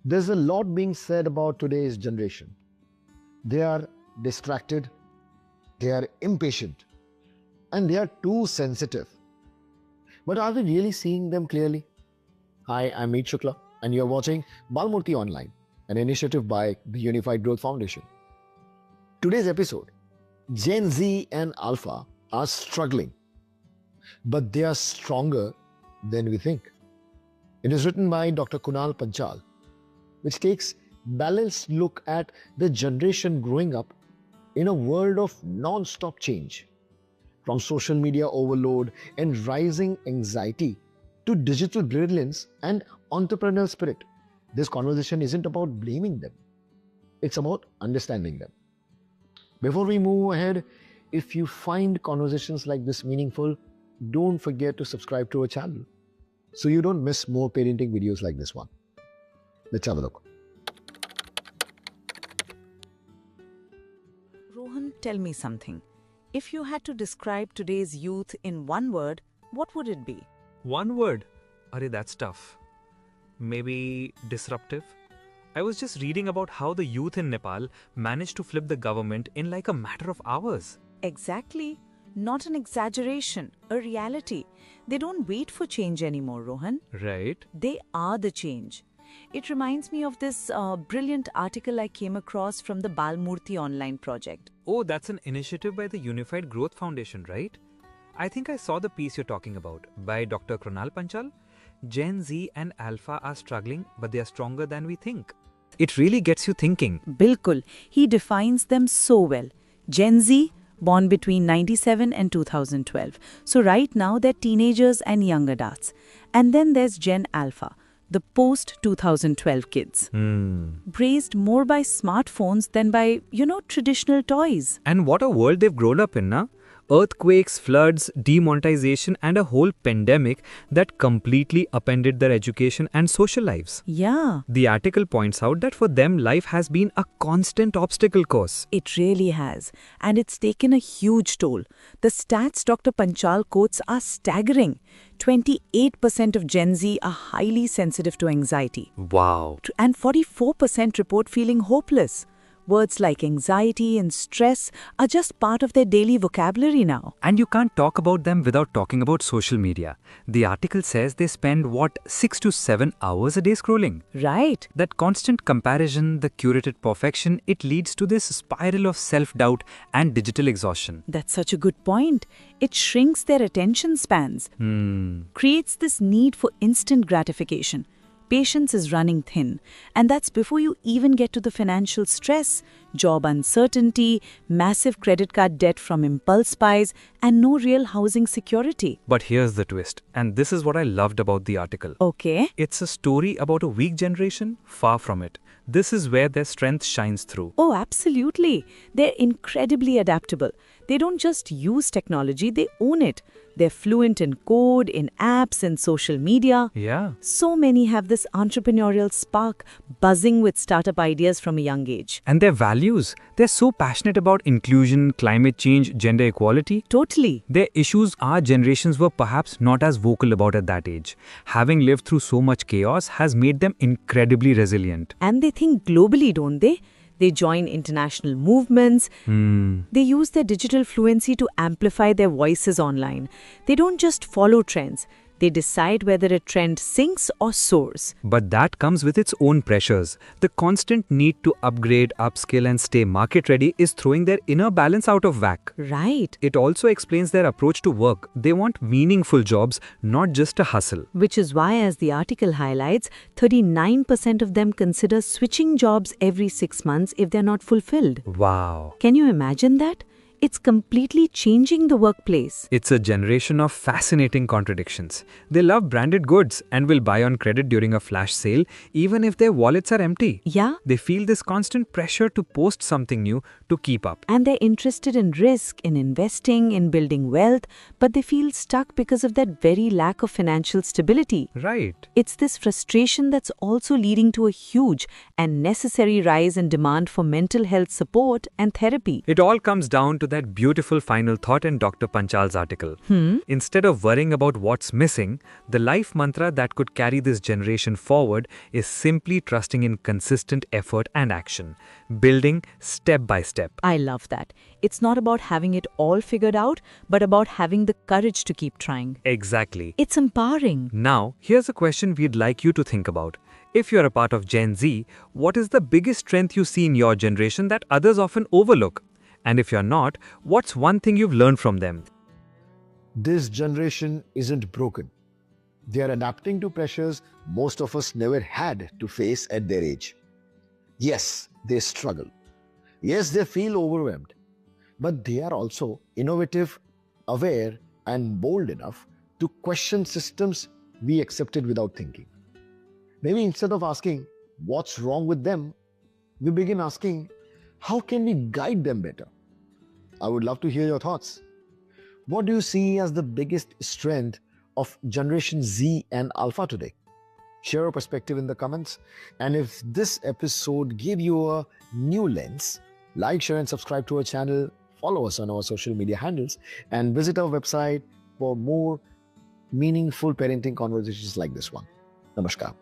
There's a lot being said about today's generation. They are distracted, they are impatient, and they are too sensitive. But are we really seeing them clearly? Hi, I'm Meet Shukla, and you're watching Balmurti Online, an initiative by the Unified Growth Foundation. Today's episode, Gen Z and Alpha are struggling, but they are stronger than we think. It is written by Dr. Kunal Panchal, which takes balanced look at the generation growing up in a world of non-stop change, from social media overload and rising anxiety to digital brilliance and entrepreneurial spirit. This conversation isn't about blaming them, it's about understanding them. Before we move ahead, if you find conversations like this meaningful, don't forget to subscribe to our channel so you don't miss more parenting videos like this one. Let's have a look. Rohan, tell me something. If you had to describe today's youth in one word, what would it be? One word? Arey, that's tough. Maybe disruptive? I was just reading about how the youth in Nepal managed to flip the government in like a matter of hours. Exactly. Not an exaggeration, a reality. They don't wait for change anymore, Rohan. Right? They are the change. It reminds me of this brilliant article I came across from the Balmurti online project. Oh, that's an initiative by the Unified Growth Foundation, right? I think I saw the piece you're talking about, by Dr. Kunal Panchal. Gen Z and Alpha are struggling, but they are stronger than we think. It really gets you thinking. Bilkul. He defines them so well. Gen Z, born between 97 and 2012. So right now they're teenagers and young adults. And then there's Gen Alpha, the post-2012 kids. Raised more by smartphones than by, traditional toys. And what a world they've grown up in, na? Earthquakes, floods, demonetization, and a whole pandemic that completely upended their education and social lives. Yeah. The article points out that for them, life has been a constant obstacle course. It really has. And it's taken a huge toll. The stats Dr. Panchal quotes are staggering. 28% of Gen Z are highly sensitive to anxiety. Wow. And 44% report feeling hopeless. Words like anxiety and stress are just part of their daily vocabulary now. And you can't talk about them without talking about social media. The article says they spend, 6 to 7 hours a day scrolling. Right. That constant comparison, the curated perfection, it leads to this spiral of self-doubt and digital exhaustion. That's such a good point. It shrinks their attention spans. Creates this need for instant gratification. Patience is running thin, and that's before you even get to the financial stress, job uncertainty, massive credit card debt from impulse buys, and no real housing security. But here's the twist, and this is what I loved about the article. Okay. It's a story about a weak generation? Far from it. This is where their strength shines through. Oh, absolutely. They're incredibly adaptable. They don't just use technology, they own it. They're fluent in code, in apps, in social media. Yeah. So many have this entrepreneurial spark buzzing with startup ideas from a young age. And their values. They're so passionate about inclusion, climate change, gender equality. Totally. Their issues our generations were perhaps not as vocal about at that age. Having lived through so much chaos has made them incredibly resilient. And they think globally, don't they? They join international movements. They use their digital fluency to amplify their voices online. They don't just follow trends. They decide whether a trend sinks or soars. But that comes with its own pressures. The constant need to upgrade, upskill and stay market ready is throwing their inner balance out of whack. Right. It also explains their approach to work. They want meaningful jobs, not just a hustle. Which is why, as the article highlights, 39% of them consider switching jobs every 6 months if they're not fulfilled. Wow. Can you imagine that? It's completely changing the workplace. It's a generation of fascinating contradictions. They love branded goods and will buy on credit during a flash sale even if their wallets are empty. Yeah. They feel this constant pressure to post something new to keep up. And they're interested in risk, in investing, in building wealth, but they feel stuck because of that very lack of financial stability. Right. It's this frustration that's also leading to a huge and necessary rise in demand for mental health support and therapy. It all comes down to that beautiful final thought in Dr. Panchal's article. Instead of worrying about what's missing, the life mantra that could carry this generation forward is simply trusting in consistent effort and action, building step by step. I love that. It's not about having it all figured out, but about having the courage to keep trying. Exactly. It's empowering. Now, here's a question we'd like you to think about. If you're a part of Gen Z, what is the biggest strength you see in your generation that others often overlook? And if you're not, what's one thing you've learned from them? This generation isn't broken. They are adapting to pressures most of us never had to face at their age. Yes, they struggle. Yes, they feel overwhelmed. But they are also innovative, aware, and bold enough to question systems we accepted without thinking. Maybe instead of asking what's wrong with them, we begin asking how can we guide them better? I would love to hear your thoughts. What do you see as the biggest strength of Generation Z and Alpha today? Share your perspective in the comments. And if this episode gave you a new lens, like, share, and subscribe to our channel, follow us on our social media handles, and visit our website for more meaningful parenting conversations like this one. Namaskar.